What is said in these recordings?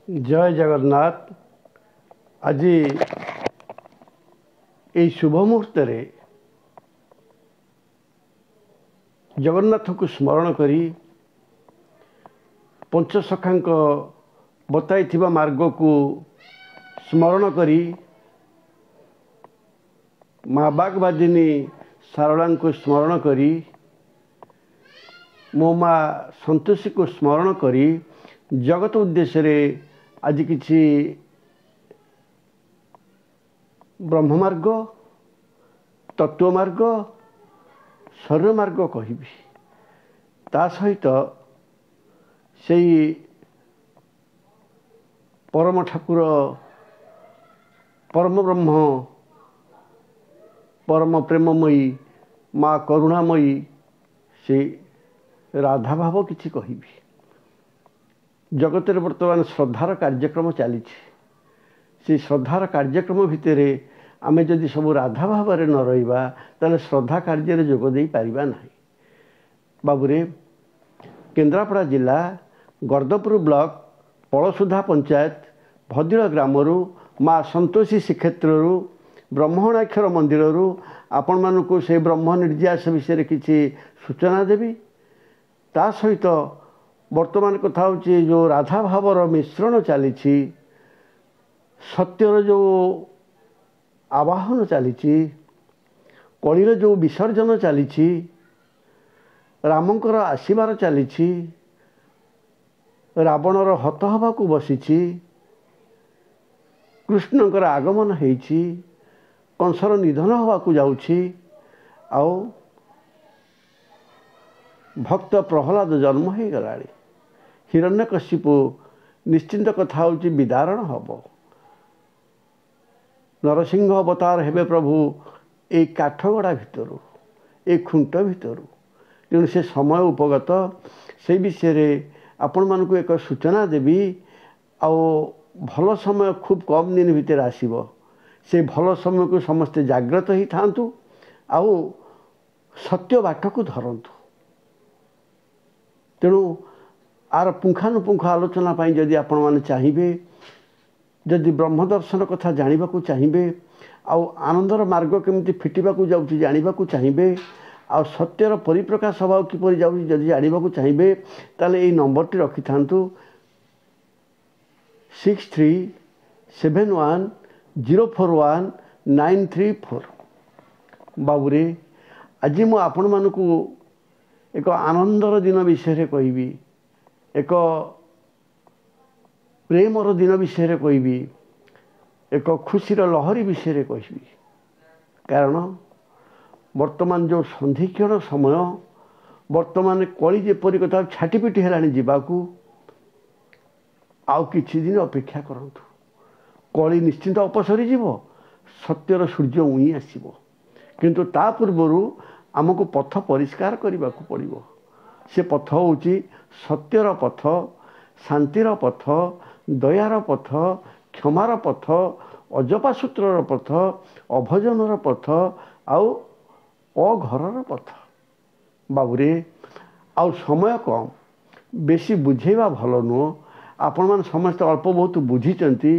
जय जगन्नाथ। आज ये शुभ मुहूर्त जगन्नाथ को स्मरण करी पंचसखा बताई मार्ग को स्मरण करी माँ बागवादिनी सारला को स्मरण करी मो माँ संतोषी को स्मरण करी जगत उद्देश्य रे आज किछि ब्रह्म मार्ग तत्व मार्ग शरीर मार्ग कहि ता सहित से परम ठाकुर परम ब्रह्म परम प्रेममयी माँ करुणामयी से राधा भाव किछि कहिबी। जगत बर्तमान श्रद्धार कार्यक्रम चली से श्रद्धार कार्यक्रम भितर आमे जदि सब राधा भाव न रहिबा ताले श्रद्धा कार्य जोग दे पारिबा नाही। बाबूरे केन्द्रापड़ा जिला गर्दपुर ब्लॉक पड़सुधा पंचायत भद्र ग्रामरू माँ संतोषी श्रीक्षेत्र ब्रह्मणाक्षर मंदिर आपण मानू से ब्रह्म निर्यास विषय किसी सूचना देवी। ता सहित वर्तमान कथा हूँ जो राधा भावर मिश्रण चली सत्यर जो आवाहन चली कलिर जो विसर्जन चली रामंकर आसीबार चली रावणर हत हवा को बसी कृष्णकर आगमन होइछि कंसर निधन हवा को जाउछि आओ भक्त प्रहलाद जन्म हो गला हिरण्यकशिपु निश्चिंत कथा हूँ विदारण हम नरसिंह अवतार हेबे प्रभु ए काठगड़ा भितर ए खुंट भितर तेणु से समय उपगत से विषय आपण मानक एक सूचना देवी आओ भल समय खूब कम दिन भितर आसीबो से भल समय को समस्ते जाग्रत ही थांतु आओ सत्य बाट को धरतु। तेणु आर पुंखानुपुंख आलोचना पाई जदि आपण माने चाहिए जदि ब्रह्म दर्शन कथा जानिबा को चाहिए आउ आनंदर मार्ग केमती फिटिबा को जाउछि जानिबा को चाहिए आउ सत्यर परिप्रकाश स्वभाव किपरि जाउछि जदि जानिबा को चाहिए ताले एई नंबरटी रखि थांतु 6371041934। बाबूरे आज मु आपण मानकु एक आनंदर दिन विषय कहबी एक प्रेमर दिन विषय कहबी एक खुशीर लहरी विषय कहबी कारण वर्तमान जो संधिक्षण समय वर्तमान कली जेपरी कथा छाटीपिटी है जावाकू आउ किछि दिन अपेक्षा करंतु कली निश्चिंत अपसरी जीव सत्यर सूर्य उई आसीबो किंतु ता पूर्वरु आमको पथ परिष्कार करने को पड़ो। से पथ हूँ सत्यर पथ शांतिर पथ दयार पथ क्षमार पथ अजपा सूत्रर पथ अभजनर पथ आउ अघरर पथ। बाबूरे आउ समय कम बेसी बुझेवा भल नुह आपण मान समस्ते अल्प बहुत बुझीचंती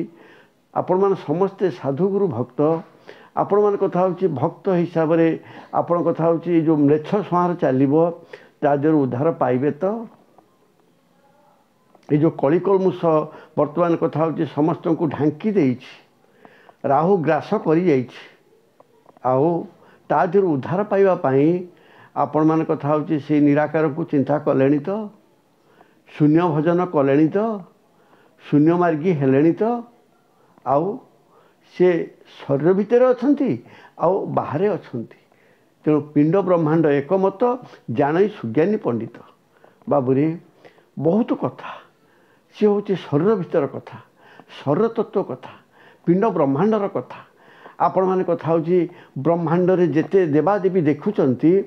आपण मान समस्ते साधुगुरु भक्त आपण मान कथा हूँ भक्त हिसाब से आपण कथा हूँ जो म्लेच्छ संहार चलो तादर उद्धार पाइबे। तो ये जो कलिकलमुष वर्तमान कथा हूँ समस्त को ढांकी दे राहु ग्रास कर तादर उद्धार पाइबापी आपण मान कथा हूँ से निराकार को चिंता कले तो शून्य भजन कले तो शून्य मार्गी हेले तो आउ से शरीर भितर अछंती आउ बाहरे अछंती। तेणु पिंड ब्रह्मांड एकमत जान सुज्ञानी पंडित। बाबूरे बहुत कथा सी हूँ शरीर भितर कथा शरीर तत्व कथा पिंड ब्रह्मांडर कथा आपण मैंने कथा हूँ ब्रह्मांड रे जेते देवादेवी देखुंती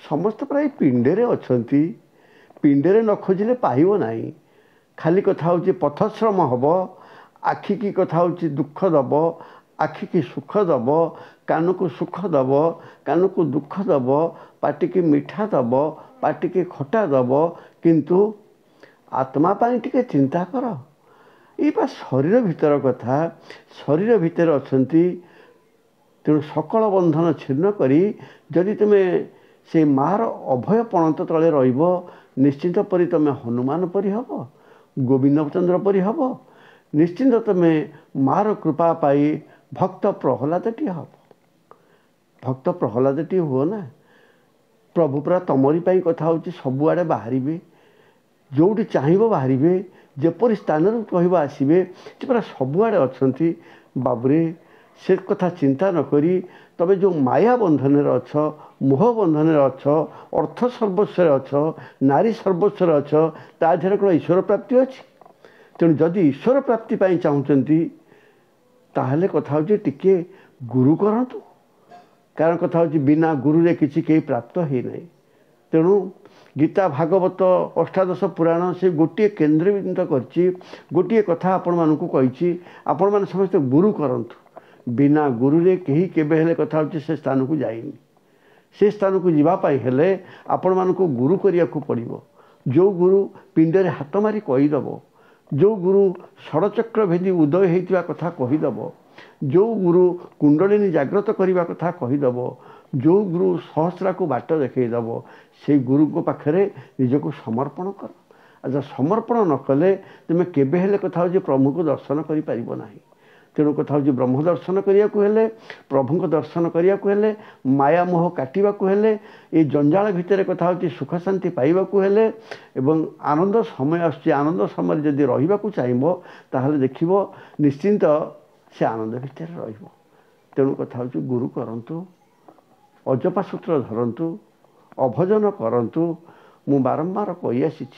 समस्त प्राय पिंडे अछंती पिंडे न खोजिले पाइब नाही खाली कथा हूँ पथश्रम हम आखि की कथा हूँ दुख दब आखि की सुख दब कान को सुख दब कान को दुख दब पाटी की मिठा दब पाटी की खटा दब किंतु आत्मा पाई टिके चिंता कर ये शरीर भीतर कथा शरीर भितर अछंती तेणु सकल बंधन छिन्न करी जदि तुम्हें से मार अभय पणत तले रहिब निश्चिंत परी तुम्हें हनुमान परी हब गोविंद चंद्र परी हब निश्चिंत तुम्हें मार कृपा पाई भक्त प्रहलादटी हब भक्त प्रहलादटी हुओ ना प्रभु पूरा तमरी पाई कथा होची सबुआड़े बाहरिबे जोटी चाहिए बाहरिबे जेपरी स्थान कह आसबे पूरा सबुआड़े अच्छा बाबुरे से कथा चिंता न करी तबे जो माया बंधन अछ मोह बंधन अछ अर्थ सर्वस्व अछ नारी सर्वस्व अछ ताधर कौन ईश्वर प्राप्ति अच्छी तेणु जदि ईश्वर प्राप्ति चाहते ताहले कथा होची टिके गुरु करंतु कारण कथा होची बिना गुरु रे किसी कहीं प्राप्त ही नहीं तेणु गीता भागवत अष्टादश पुराण से गोटे केन्द्रबिंदु करछि गोटे कथा आपण मानकु कहिछि आपण मान समस्त गुरु करंतु बिना गुरु रे कहीं केबे हेले कथा होची से स्थान को जाइनी से स्थान को जीवा पाई हेले आपण मानकु गुरु करिया को पड़िबो जो गुरु पिंडरे हाथ मारी कहीदब जो गुरु षड़चक्र भेदी उदय होइतिबा कथा कहीदब जो गुरु कुंडलिनी जागृत करने कथा कहीदब जो गुरु सहस्रा को बाट देखईदब से गुरु को पाखरे निजको समर्पण कर अच्छा समर्पण न कले तुम्हें केबे हेले कथा हो प्रभु को दर्शन करि परिबो नाही तेणु कथा हो ब्रह्म दर्शन करिया को हेले प्रभु को दर्शन करिया को हेले माया मोह काटिबा को हेले ये जंजाल भितर कथा हो सुख शांति पाइबा को हेले एवं आनंद समय आसुची आनंद समय जदि रहिबा को चाहिबो ताहले देखिबो निश्चिंत से आनंद भितर रहिबो तेणु कथा हो गुरु करंतु अजपा सूत्र धरंतु अभजन करंतु मु बारंबार कही आसी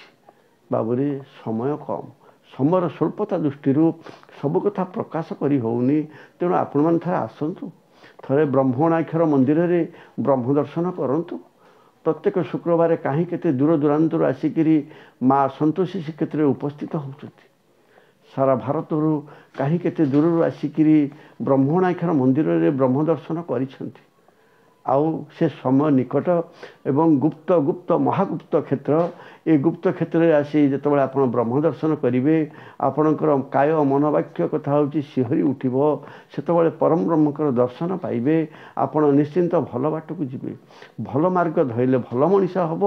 बाबुरे समय कम समय स्वल्पता दृष्टि सब कथा प्रकाश करी होउनी तेणु आपण मन थरे आसंतु थरे ब्रह्मणाक्षर मंदिर रे ब्रह्म दर्शन करंतु प्रत्येक शुक्रवार कहीं केते दूर दूरांतर आसिकी माँ संतोषी श्रीक्षेत्र उपस्थित होती सारा भारत कहीं केते दूर आसिकी ब्रह्मणाक्षर मंदिर रे ब्रह्म दर्शन करिसेंती आउ से समय निकट एवं गुप्त गुप्त महागुप्त क्षेत्र ये गुप्त क्षेत्र आसी जो आप ब्रह्म दर्शन करेंगे आपणकर काय मनोवाक्य कथा हूँ सिहरी उठब से परम ब्रह्मकर दर्शन पाइबे आपण निश्चिंत भल बाट को जी भल मार्ग धरले भल मनीष हम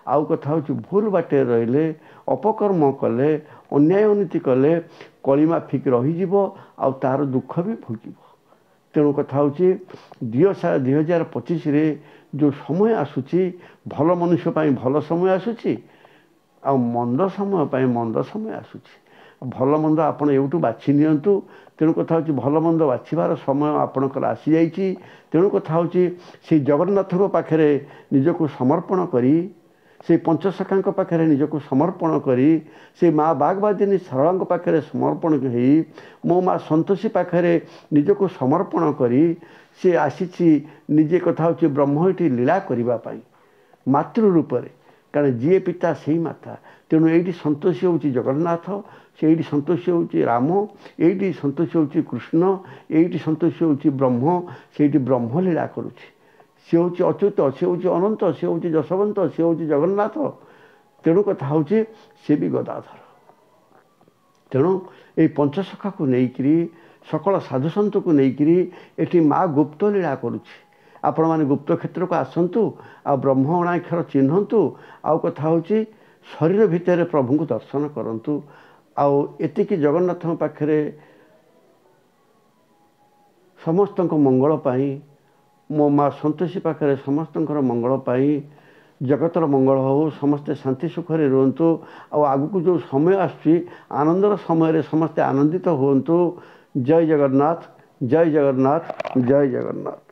आउ कथा हूँ भूल बाटे रहिले अपकर्म कले अन्याय उन्नति कले कलिमाफिक रही आउ तार दुख भी भोग तेणु कथा हूँ 2025 जो समय आसूची भल मनुष्य भल समय आसूची आ मंद समय पर मंद समय आसूची भल मंद आपण एवटू बाछि नियंतु तेणु कथा हूँ भल मंद बाछिबार समय आपणकर आसी जाइछि तेणु कथा हूँ से जगन्नाथ पाखरे निजको समर्पण करी से पंचसखा पाखे निजको समर्पण करी से माँ बागबादिनी सरला पाखे समर्पण हो मो माँ संतोषी पाखे निजको समर्पण करी से आसी निजे कथा हूँ ब्रह्म ये लीला करने मातृ रूप कारण जी पिता से माता तेणु ये संतोषी हूँ जगन्नाथ से संतोषी हूँ राम ये संतोषी हूँ कृष्ण ये संतोषी हूँ ब्रह्म से ब्रह्म लीला करुच्ची सी हूँ अच्युत सी हूँ अनंत सी हूँ जशवंत सी हूँ जगन्नाथ तेणु कथा हूँ सी भी गदाधर तेणु ये पंचसखा को लेकरी सकल साधुसंत को लेकरी एटी माँ गुप्त लीला करुच्ची आपण मैंने गुप्त क्षेत्र को आसतु आ ब्रह्मणाक्षर चिन्हतु आउ कथा हूँ शरीर भितर प्रभु को दर्शन करंतु आउ एतिकी जगन्नाथ पाखे समस्त मंगल पाई मो माँ संतोषी पाखे समस्त मंगल पाई जगतर मंगल हो समस्ते शांति सुखरे रुहतु आगु जो समय आसुची आनंदर समय समस्ते आनंदित हुंतु जय जगन्नाथ जय जगन्नाथ जय जगन्नाथ।